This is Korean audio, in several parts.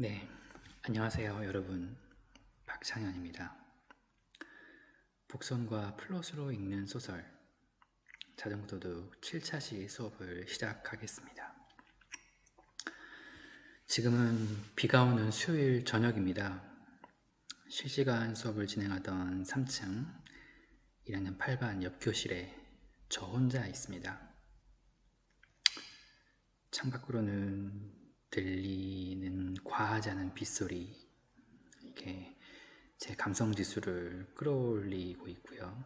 네, 안녕하세요 여러분. 박창현입니다. 복선과 플롯으로 읽는 소설 자전거도둑 7차 시 수업을 시작하겠습니다. 지금은 비가 오는 수요일 저녁입니다. 실시간 수업을 진행하던 3층 1학년 8반 옆 교실에 저 혼자 있습니다. 창밖으로는 들리는 과하지 않은 빗소리, 이게 제 감성 지수를 끌어올리고 있고요.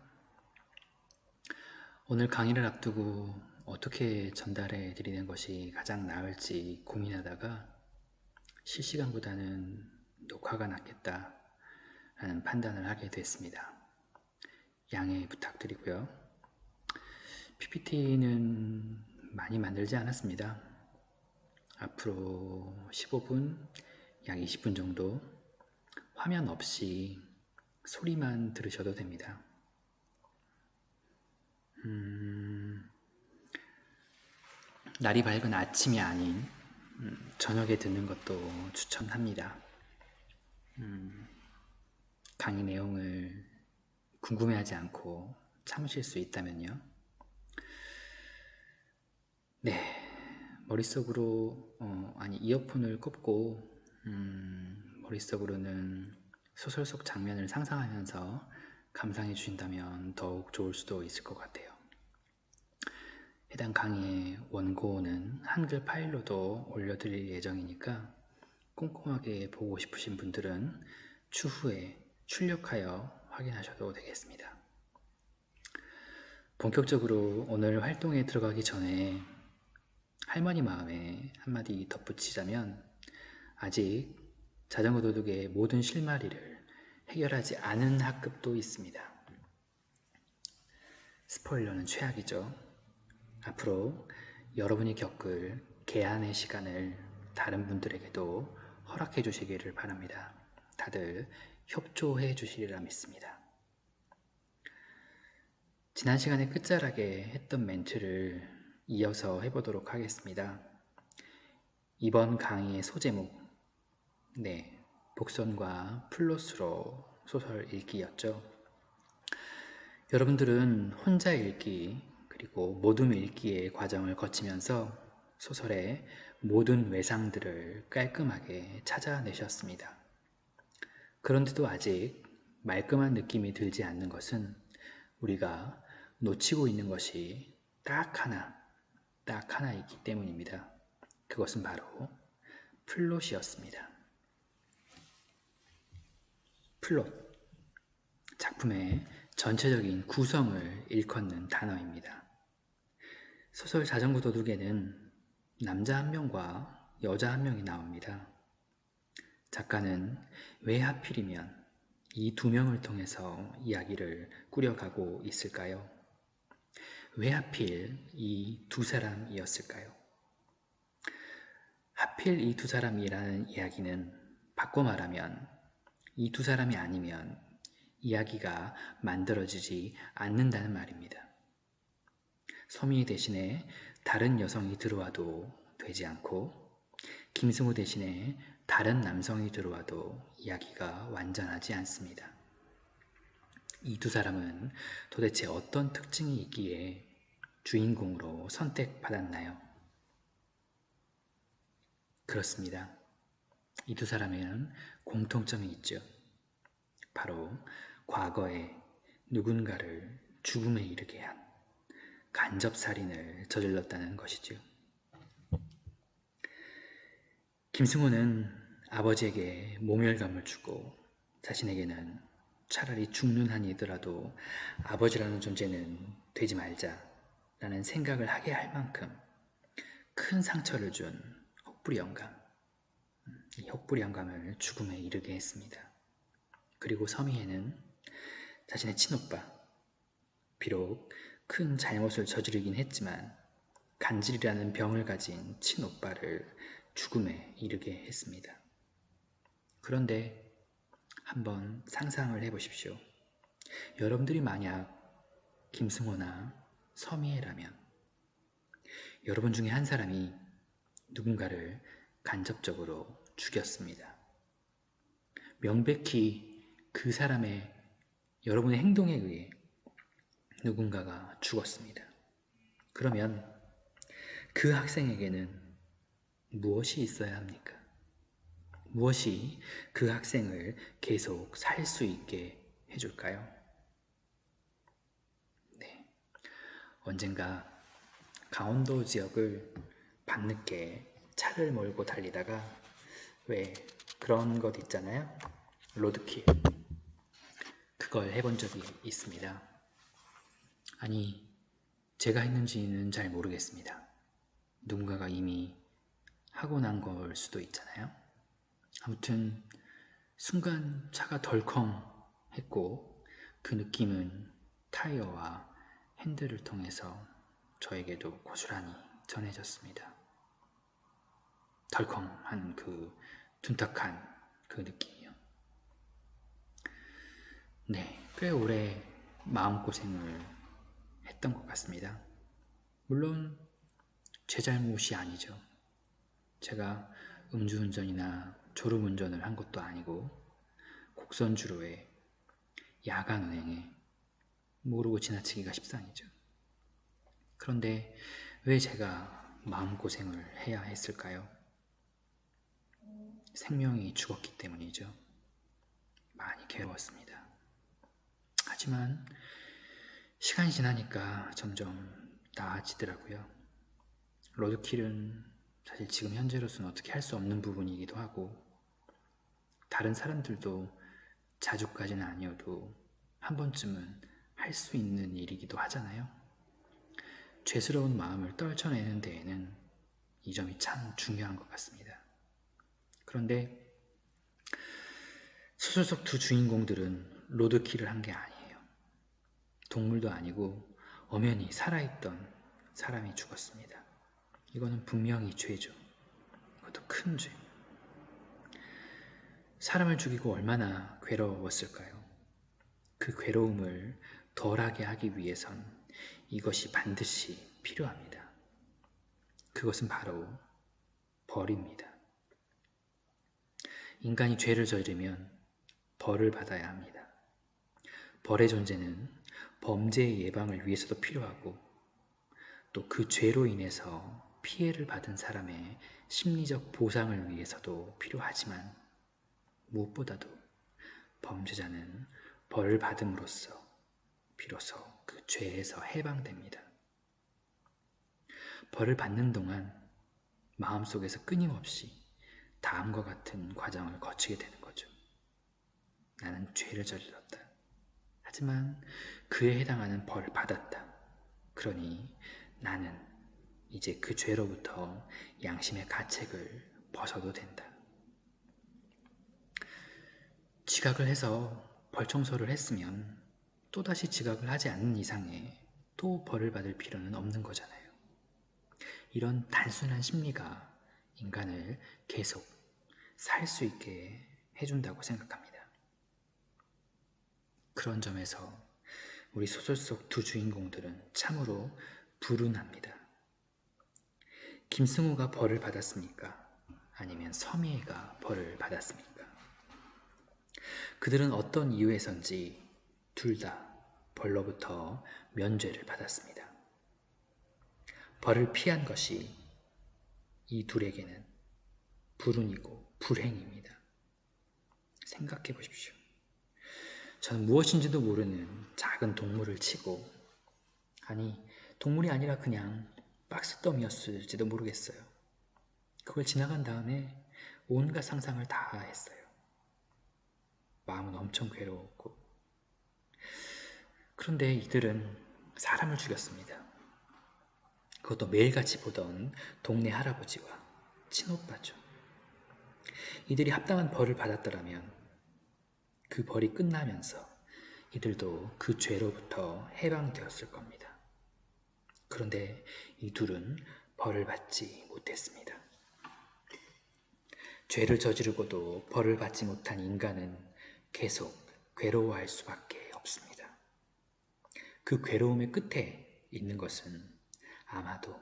오늘 강의를 앞두고 어떻게 전달해 드리는 것이 가장 나을지 고민하다가 실시간보다는 녹화가 낫겠다 라는 판단을 하게 됐습니다. 양해 부탁드리고요. PPT는 많이 만들지 않았습니다. 앞으로 15분, 약 20분 정도 화면 없이 소리만 들으셔도 됩니다. 날이 밝은 아침이 아닌 저녁에 듣는 것도 추천합니다. 강의 내용을 궁금해하지 않고 참으실 수 있다면요. 네, 머릿속으로 이어폰을 꼽고 머릿속으로는 소설 속 장면을 상상하면서 감상해 주신다면 더욱 좋을 수도 있을 것 같아요. 해당 강의의 원고는 한글 파일로도 올려드릴 예정이니까 꼼꼼하게 보고 싶으신 분들은 추후에 출력하여 확인하셔도 되겠습니다. 본격적으로 오늘 활동에 들어가기 전에 할머니 마음에 한마디 덧붙이자면, 아직 자전거 도둑의 모든 실마리를 해결하지 않은 학급도 있습니다. 스포일러는 최악이죠. 앞으로 여러분이 겪을 개안의 시간을 다른 분들에게도 허락해 주시기를 바랍니다. 다들 협조해 주시리라 믿습니다. 지난 시간에 끝자락에 했던 멘트를 이어서 해보도록 하겠습니다. 이번 강의의 소제목, 복선과 플롯으로 소설 읽기였죠. 여러분들은 혼자 읽기 그리고 모둠 읽기의 과정을 거치면서 소설의 모든 외상들을 깔끔하게 찾아내셨습니다. 그런데도 아직 말끔한 느낌이 들지 않는 것은 우리가 놓치고 있는 것이 딱 하나 있기 때문입니다. 그것은 바로 플롯이었습니다. 플롯, 작품의 전체적인 구성을 일컫는 단어입니다. 소설 자전거 도둑에는 남자 한 명과 여자 한 명이 나옵니다. 작가는 왜 하필이면 이 두 명을 통해서 이야기를 꾸려가고 있을까요? 왜 하필 이 두 사람이었을까요? 하필 이 두 사람이라는 이야기는 바꿔 말하면 이 두 사람이 아니면 이야기가 만들어지지 않는다는 말입니다. 서민이 대신에 다른 여성이 들어와도 되지 않고 김승우 대신에 다른 남성이 들어와도 이야기가 완전하지 않습니다. 이 두 사람은 도대체 어떤 특징이 있기에 주인공으로 선택받았나요? 그렇습니다. 이 두 사람에는 공통점이 있죠. 바로 과거에 누군가를 죽음에 이르게 한 간접살인을 저질렀다는 것이죠. 김승호는 아버지에게 모멸감을 주고 자신에게는 차라리 죽는 한이더라도 아버지라는 존재는 되지 말자 라는 생각을 하게 할 만큼 큰 상처를 준 혹부리 영감, 이 혹부리 영감을 죽음에 이르게 했습니다. 그리고 서미애는 자신의 친오빠, 비록 큰 잘못을 저지르긴 했지만 간질이라는 병을 가진 친오빠를 죽음에 이르게 했습니다. 그런데 한번 상상을 해보십시오. 여러분들이 만약 김승호나 서미애라면 여러분 중에 한 사람이 누군가를 간접적으로 죽였습니다. 명백히 그 사람의 여러분의 행동에 의해 누군가가 죽었습니다. 그러면 그 학생에게는 무엇이 있어야 합니까? 무엇이 그 학생을 계속 살 수 있게 해줄까요? 네. 언젠가 강원도 지역을 밤늦게 차를 몰고 달리다가 왜 그런 것 있잖아요? 로드킬. 그걸 해본 적이 있습니다. 아니, 제가 했는지는 잘 모르겠습니다. 누군가가 이미 하고 난 걸 수도 있잖아요. 아무튼 순간 차가 덜컹 했고 그 느낌은 타이어와 핸들을 통해서 저에게도 고스란히 전해졌습니다. 덜컹한 그 둔탁한 그 느낌이요. 네, 꽤 오래 마음고생을 했던 것 같습니다. 물론 제 잘못이 아니죠. 제가 음주운전이나 졸음운전을 한 것도 아니고 곡선주로에 야간 운행에 모르고 지나치기가 십상이죠. 그런데 왜 제가 마음고생을 해야 했을까요? 생명이 죽었기 때문이죠. 많이 괴로웠습니다. 하지만 시간이 지나니까 점점 나아지더라고요. 로드킬은 사실 지금 현재로서는 어떻게 할 수 없는 부분이기도 하고 다른 사람들도 자주까지는 아니어도 한 번쯤은 할 수 있는 일이기도 하잖아요. 죄스러운 마음을 떨쳐내는 데에는 이 점이 참 중요한 것 같습니다. 그런데 소설 속 두 주인공들은 로드킬을 한 게 아니에요. 동물도 아니고 엄연히 살아있던 사람이 죽었습니다. 이거는 분명히 죄죠. 그것도 큰 죄. 사람을 죽이고 얼마나 괴로웠을까요? 그 괴로움을 덜하게 하기 위해선 이것이 반드시 필요합니다. 그것은 바로 벌입니다. 인간이 죄를 저지르면 벌을 받아야 합니다. 벌의 존재는 범죄의 예방을 위해서도 필요하고 또 그 죄로 인해서 피해를 받은 사람의 심리적 보상을 위해서도 필요하지만 무엇보다도 범죄자는 벌을 받음으로써 비로소 그 죄에서 해방됩니다. 벌을 받는 동안 마음속에서 끊임없이 다음과 같은 과정을 거치게 되는 거죠. 나는 죄를 저질렀다. 하지만 그에 해당하는 벌을 받았다. 그러니 나는 이제 그 죄로부터 양심의 가책을 벗어도 된다. 지각을 해서 벌 청소를 했으면 또다시 지각을 하지 않는 이상에 또 벌을 받을 필요는 없는 거잖아요. 이런 단순한 심리가 인간을 계속 살 수 있게 해준다고 생각합니다. 그런 점에서 우리 소설 속 두 주인공들은 참으로 불운합니다. 김승우가 벌을 받았습니까? 아니면 서미애가 벌을 받았습니까? 그들은 어떤 이유에선지 둘 다 벌로부터 면죄를 받았습니다. 벌을 피한 것이 이 둘에게는 불운이고 불행입니다. 생각해 보십시오. 저는 무엇인지도 모르는 작은 동물을 치고, 아니 동물이 아니라 그냥 박스더미였을지도 모르겠어요. 그걸 지나간 다음에 온갖 상상을 다 했어요. 마음은 엄청 괴로웠고. 그런데 이들은 사람을 죽였습니다. 그것도 매일같이 보던 동네 할아버지와 친오빠죠. 이들이 합당한 벌을 받았더라면 그 벌이 끝나면서 이들도 그 죄로부터 해방되었을 겁니다. 그런데 이 둘은 벌을 받지 못했습니다. 죄를 저지르고도 벌을 받지 못한 인간은 계속 괴로워할 수밖에 없습니다. 그 괴로움의 끝에 있는 것은 아마도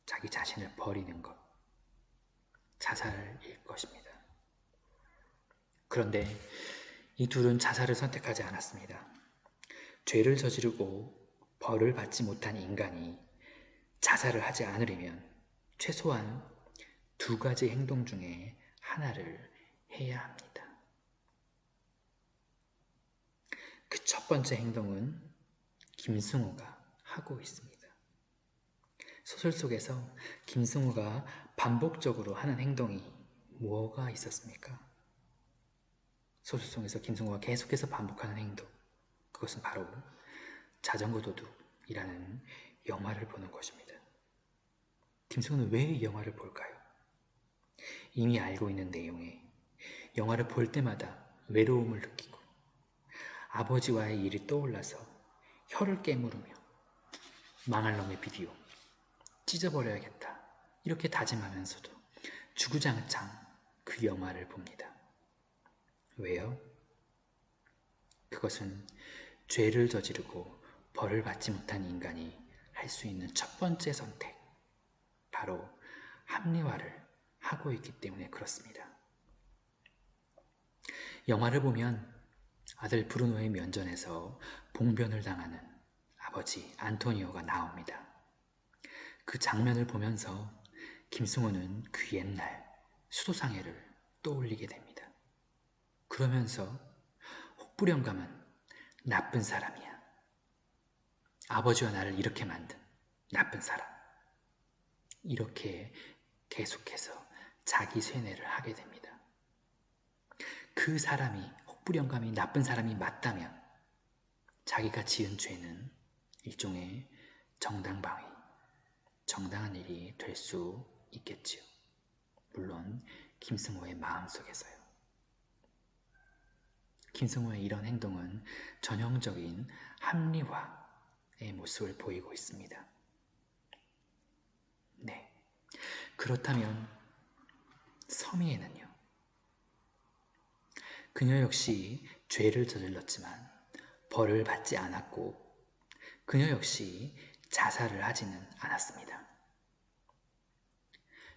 자기 자신을 버리는 것, 자살일 것입니다. 그런데 이 둘은 자살을 선택하지 않았습니다. 죄를 저지르고 벌을 받지 못한 인간이 자살을 하지 않으려면 최소한 두 가지 행동 중에 하나를 해야 합니다. 그 첫 번째 행동은 김승호가 하고 있습니다. 소설 속에서 김승호가 반복적으로 하는 행동이 뭐가 있었습니까? 소설 속에서 김승호가 계속해서 반복하는 행동, 그것은 바로 자전거 도둑이라는 영화를 보는 것입니다. 김승호는 왜 이 영화를 볼까요? 이미 알고 있는 내용에 영화를 볼 때마다 외로움을 느끼고 아버지와의 일이 떠올라서 혀를 깨무르며 망할 놈의 비디오 찢어버려야겠다 이렇게 다짐하면서도 주구장창 그 영화를 봅니다. 왜요? 그것은 죄를 저지르고 벌을 받지 못한 인간이 할 수 있는 첫 번째 선택, 바로 합리화를 하고 있기 때문에 그렇습니다. 영화를 보면 아들 브루노의 면전에서 봉변을 당하는 아버지 안토니오가 나옵니다. 그 장면을 보면서 김승호는 그 옛날 수도상해를 떠올리게 됩니다. 그러면서 혹부령감은 나쁜 사람이야. 아버지와 나를 이렇게 만든 나쁜 사람. 이렇게 계속해서 자기 쇠뇌를 하게 됩니다. 그 사람이, 혹부령감이 나쁜 사람이 맞다면 자기가 지은 죄는 일종의 정당방위, 정당한 일이 될 수 있겠지요. 물론 김승호의 마음속에서요. 김승호의 이런 행동은 전형적인 합리화의 모습을 보이고 있습니다. 네. 그렇다면 서미애는요? 그녀 역시 죄를 저질렀지만 벌을 받지 않았고 그녀 역시 자살을 하지는 않았습니다.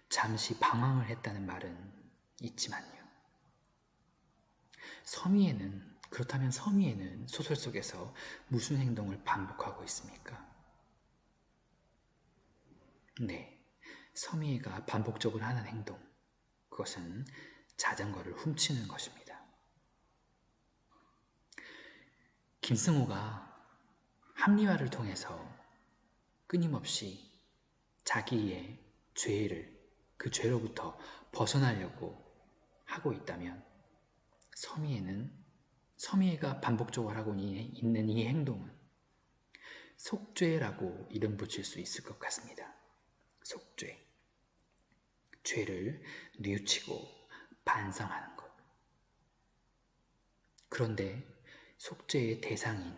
잠시 방황을 했다는 말은 있지만요. 그렇다면 서미애는 소설 속에서 무슨 행동을 반복하고 있습니까? 네, 서미애가 반복적으로 하는 행동, 그것은 자전거를 훔치는 것입니다. 김승호가 합리화를 통해서 끊임없이 자기의 죄를, 그 죄로부터 벗어나려고 하고 있다면 서미애가 반복적으로 하고 있는 이 행동은 속죄라고 이름 붙일 수 있을 것 같습니다. 속죄. 죄를 뉘우치고 반성하는 것. 그런데 속죄의 대상인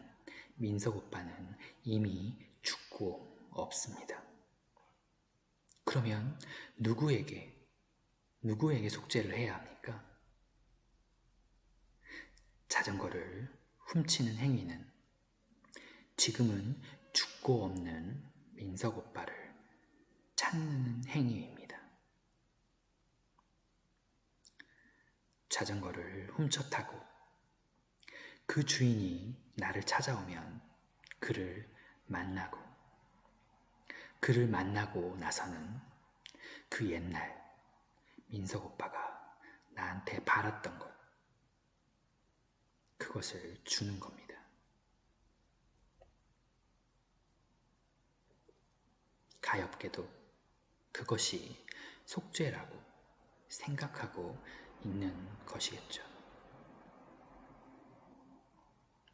민석 오빠는 이미 죽고 없습니다. 그러면 누구에게 속죄를 해야 합니까? 자전거를 훔치는 행위는 지금은 죽고 없는 민석 오빠를 찾는 행위입니다. 자전거를 훔쳐 타고 그 주인이 나를 찾아오면 그를 만나고 나서는 그 옛날 민석 오빠가 나한테 바랐던 것, 그것을 주는 겁니다. 가엾게도 그것이 속죄라고 생각하고 있는 것이겠죠.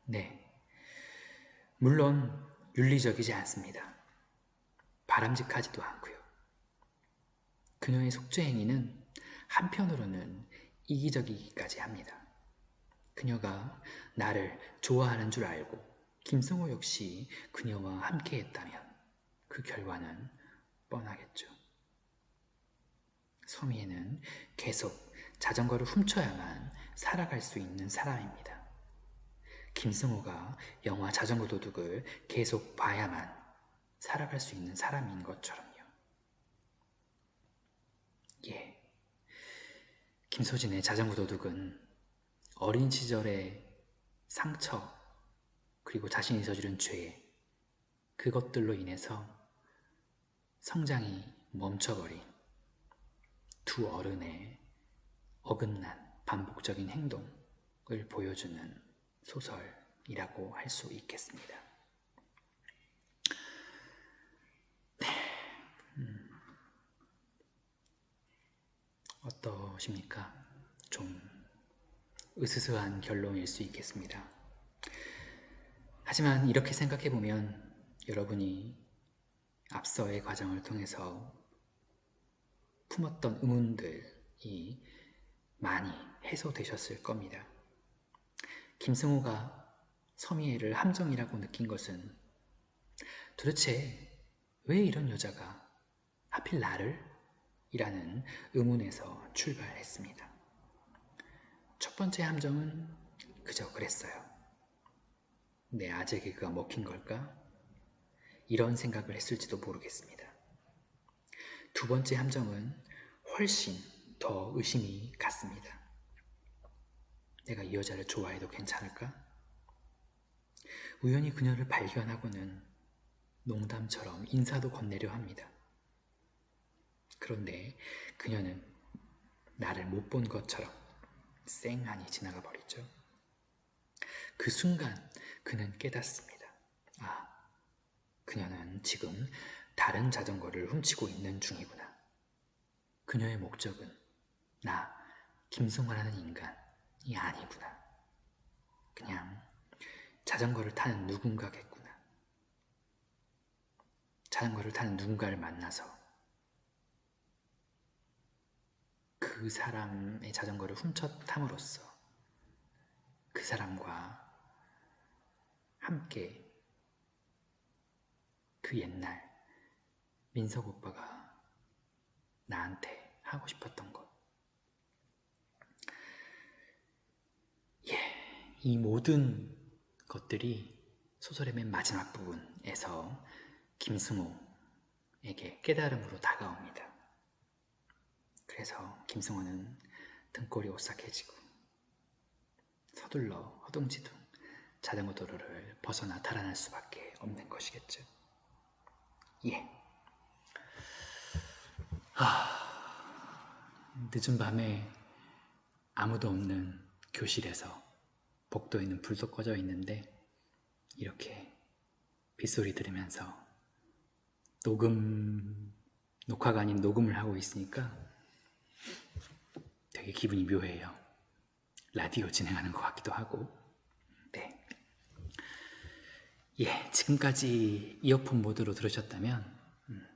네, 물론 윤리적이지 않습니다. 바람직하지도 않고요. 그녀의 속죄 행위는 한편으로는 이기적이기까지 합니다. 그녀가 나를 좋아하는 줄 알고 김승호 역시 그녀와 함께 했다면 그 결과는 뻔하겠죠. 서미애는 계속 자전거를 훔쳐야만 살아갈 수 있는 사람입니다. 김승호가 영화 자전거 도둑을 계속 봐야만 살아갈 수 있는 사람인 것처럼요. 예, 김소진의 자전거 도둑은 어린 시절의 상처 그리고 자신이 저지른 죄 그것들로 인해서 성장이 멈춰버린 두 어른의 어긋난 반복적인 행동을 보여주는 소설이라고 할 수 있겠습니다. 어떠십니까? 좀 으스스한 결론일 수 있겠습니다. 하지만 이렇게 생각해보면 여러분이 앞서의 과정을 통해서 품었던 의문들이 많이 해소되셨을 겁니다. 김승호가 서미애를 함정이라고 느낀 것은 도대체 왜 이런 여자가 하필 나를? 이라는 의문에서 출발했습니다. 첫 번째 함정은 그저 그랬어요. 내 아재 개그가 먹힌 걸까? 이런 생각을 했을지도 모르겠습니다. 두 번째 함정은 훨씬 더 의심이 갔습니다. 내가 이 여자를 좋아해도 괜찮을까? 우연히 그녀를 발견하고는 농담처럼 인사도 건네려 합니다. 그런데 그녀는 나를 못 본 것처럼 쌩하니 지나가 버리죠. 그 순간 그는 깨닫습니다. 아, 그녀는 지금 다른 자전거를 훔치고 있는 중이구나. 그녀의 목적은 나, 김승호라는 인간이 아니구나. 그냥 자전거를 타는 누군가겠구나. 자전거를 타는 누군가를 만나서 그 사람의 자전거를 훔쳐 탐으로써 그 사람과 함께 그 옛날 민석 오빠가 나한테 하고 싶었던 것. 이 모든 것들이 소설의 맨 마지막 부분에서 김승호에게 깨달음으로 다가옵니다. 그래서 김승호는 등골이 오싹해지고 서둘러 허둥지둥 자전거 도로를 벗어나 달아날 수밖에 없는 것이겠죠. 늦은 밤에 아무도 없는 교실에서 복도에는 불도 꺼져 있는데 이렇게 빗소리 들으면서 녹화가 아닌 녹음을 하고 있으니까 되게 기분이 묘해요. 라디오 진행하는 것 같기도 하고. 네. 지금까지 이어폰 모드로 들으셨다면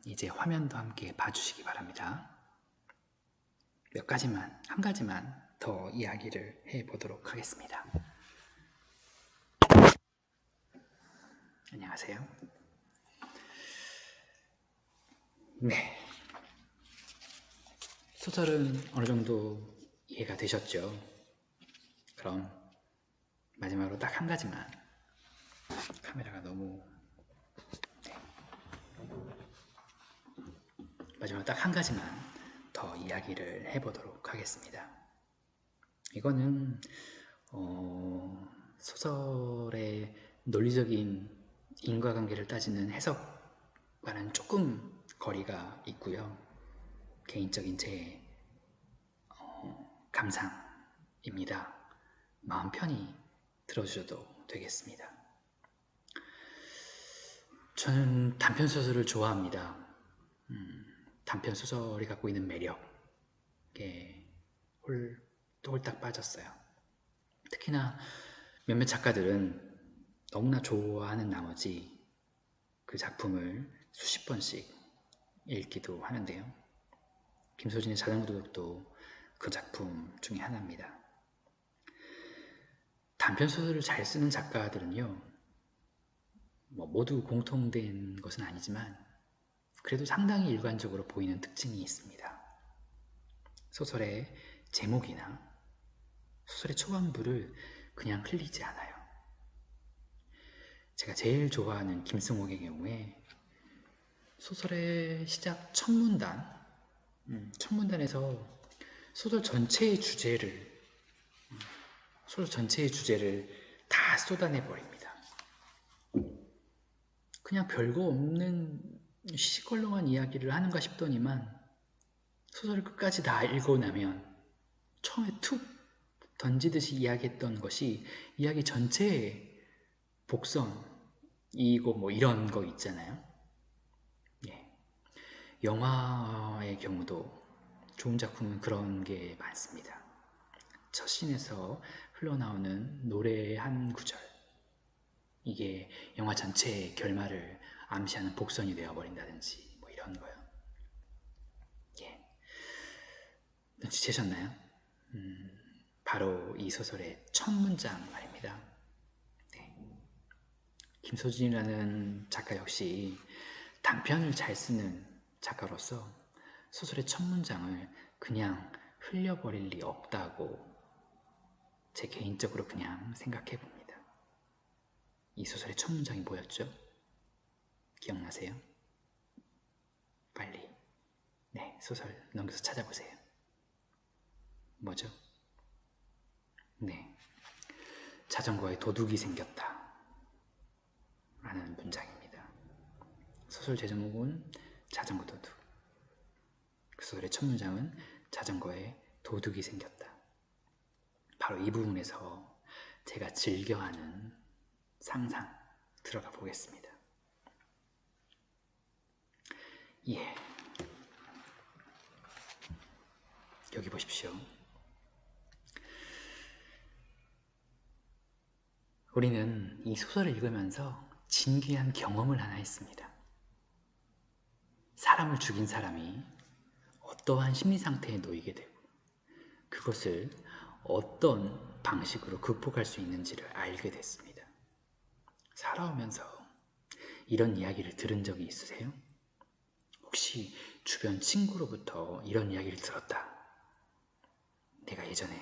이제 화면도 함께 봐주시기 바랍니다. 한 가지만 더 이야기를 해보도록 하겠습니다. 안녕하세요. 네. 소설은 어느 정도 이해가 되셨죠? 그럼 마지막으로 딱 한 가지만, 카메라가 너무 마지막으로 딱 한 가지만 더 이야기를 해보도록 하겠습니다. 이거는 소설의 논리적인 인과관계를 따지는 해석과는 조금 거리가 있고요. 개인적인 제 감상입니다. 마음 편히 들어주셔도 되겠습니다. 저는 단편소설을 좋아합니다. 단편소설이 갖고 있는 매력에 홀딱 빠졌어요. 특히나 몇몇 작가들은 너무나 좋아하는 나머지 그 작품을 수십 번씩 읽기도 하는데요. 김소진의 자전거 도둑도 그 작품 중에 하나입니다. 단편소설을 잘 쓰는 작가들은요, 모두 공통된 것은 아니지만 그래도 상당히 일관적으로 보이는 특징이 있습니다. 소설의 제목이나 소설의 초반부를 그냥 흘리지 않아요. 제가 제일 좋아하는 김승옥의 경우에 소설의 시작 첫 문단에서 소설 전체의 주제를 다 쏟아내 버립니다. 그냥 별거 없는 시시껄렁한 이야기를 하는가 싶더니만 소설을 끝까지 다 읽고 나면 처음에 툭 던지듯이 이야기했던 것이 이야기 전체의 복선이고 뭐 이런 거 있잖아요. 예. 영화의 경우도 좋은 작품은 그런 게 많습니다. 첫 씬에서 흘러나오는 노래의 한 구절, 이게 영화 전체의 결말을 암시하는 복선이 되어버린다든지 뭐 이런 거요. 예. 눈치채셨나요? 바로 이 소설의 첫 문장 말입니다. 네. 김소진이라는 작가 역시 단편을 잘 쓰는 작가로서 소설의 첫 문장을 그냥 흘려버릴 리 없다고 제 개인적으로 그냥 생각해 봅니다. 이 소설의 첫 문장이 뭐였죠? 기억나세요? 빨리 소설 넘겨서 찾아보세요. 뭐죠? 네, 자전거에 도둑이 생겼다 라는 문장입니다. 소설 제목은 자전거 도둑. 그 소설의 첫 문장은 자전거에 도둑이 생겼다. 바로 이 부분에서 제가 즐겨하는 상상 들어가 보겠습니다. 예, 여기 보십시오. 우리는 이 소설을 읽으면서 진귀한 경험을 하나 했습니다. 사람을 죽인 사람이 어떠한 심리 상태에 놓이게 되고 그것을 어떤 방식으로 극복할 수 있는지를 알게 됐습니다. 살아오면서 이런 이야기를 들은 적이 있으세요? 혹시 주변 친구로부터 이런 이야기를 들었다. 내가 예전에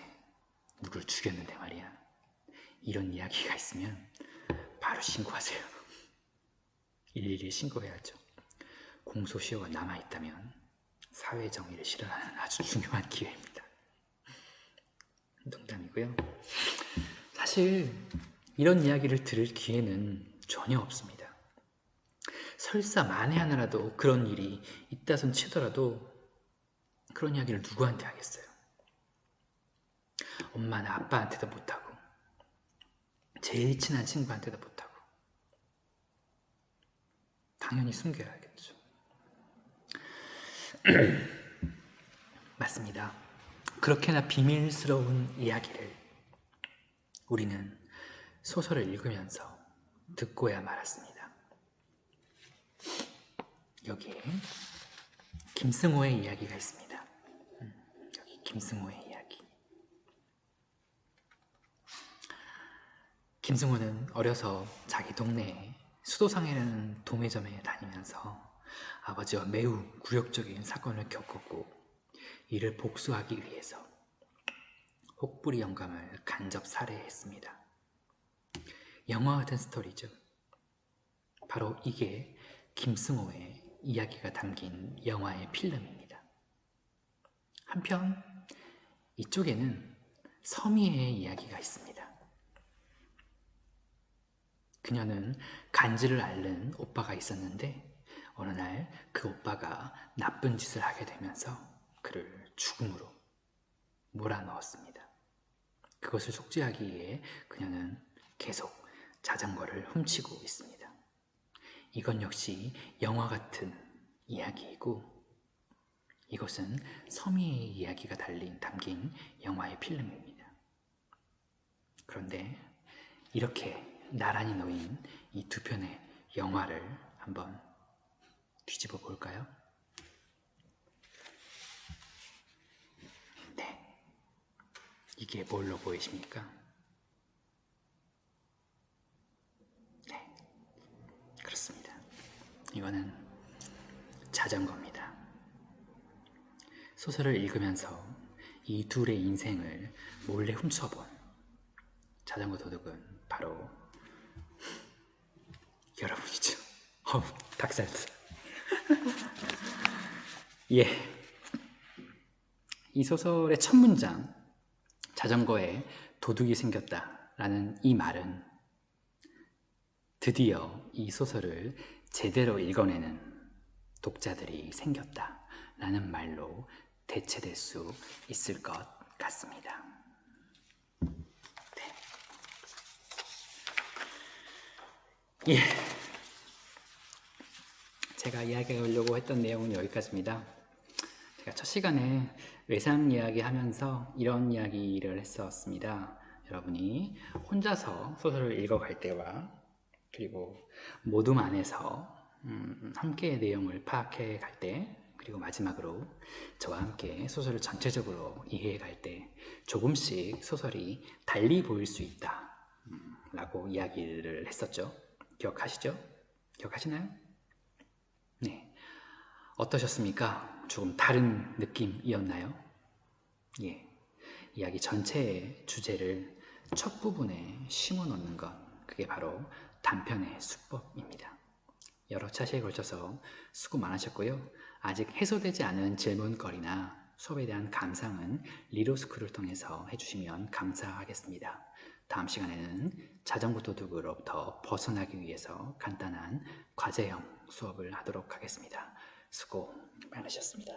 누굴 죽였는데 말이야. 이런 이야기가 있으면 바로 신고하세요. 112에 신고해야죠. 공소시효가 남아있다면 사회정의를 실현하는 아주 중요한 기회입니다. 농담이고요. 사실 이런 이야기를 들을 기회는 전혀 없습니다. 설사 만에 하나라도 그런 일이 있다손 치더라도 그런 이야기를 누구한테 하겠어요? 엄마나 아빠한테도 못하고 제일 친한 친구한테도 못하고 당연히 숨겨야겠죠. 맞습니다. 그렇게나 비밀스러운 이야기를 우리는 소설을 읽으면서 듣고야 말았습니다. 여기에 김승호의 이야기가 있습니다. 여기 김승호의 이야기. 김승호는 어려서 자기 동네에 수도상이라는 도매점에 다니면서 아버지와 매우 굴욕적인 사건을 겪었고 이를 복수하기 위해서 혹부리 영감을 간접 살해했습니다. 영화 같은 스토리죠. 바로 이게 김승호의 이야기가 담긴 영화의 필름입니다. 한편 이쪽에는 서미애의 이야기가 있습니다. 그녀는 간지를 앓는 오빠가 있었는데 어느 날 그 오빠가 나쁜 짓을 하게 되면서 그를 죽음으로 몰아넣었습니다. 그것을 속죄하기 위해 그녀는 계속 자전거를 훔치고 있습니다. 이건 역시 영화 같은 이야기이고 이것은 서미의 이야기가 담긴 영화의 필름입니다. 그런데 이렇게 나란히 놓인 이 두 편의 영화를 한번 뒤집어 볼까요? 네, 이게 뭘로 보이십니까? 네, 그렇습니다. 이거는 자전거입니다. 소설을 읽으면서 이 둘의 인생을 몰래 훔쳐본 자전거 도둑은 바로 여러분이죠. 닭살살. 예, 이 소설의 첫 문장, 자전거에 도둑이 생겼다라는 이 말은 드디어 이 소설을 제대로 읽어내는 독자들이 생겼다라는 말로 대체될 수 있을 것 같습니다. 네. 예. 제가 이야기하려고 했던 내용은 여기까지입니다. 제가 첫 시간에 외상 이야기 하면서 이런 이야기를 했었습니다. 여러분이 혼자서 소설을 읽어갈 때와 그리고 모둠 안에서 함께의 내용을 파악해 갈 때, 그리고 마지막으로 저와 함께 소설을 전체적으로 이해해 갈 때 조금씩 소설이 달리 보일 수 있다 라고 이야기를 했었죠. 기억하시죠? 기억하시나요? 네. 어떠셨습니까? 조금 다른 느낌이었나요? 예. 이야기 전체의 주제를 첫 부분에 심어 놓는 것, 그게 바로 단편의 수법입니다. 여러 차례에 걸쳐서 수고 많으셨고요. 아직 해소되지 않은 질문거리나 수업에 대한 감상은 리로스쿨을 통해서 해주시면 감사하겠습니다. 다음 시간에는 자전거 도둑으로부터 벗어나기 위해서 간단한 과제형 수업을 하도록 하겠습니다. 수고 많으셨습니다.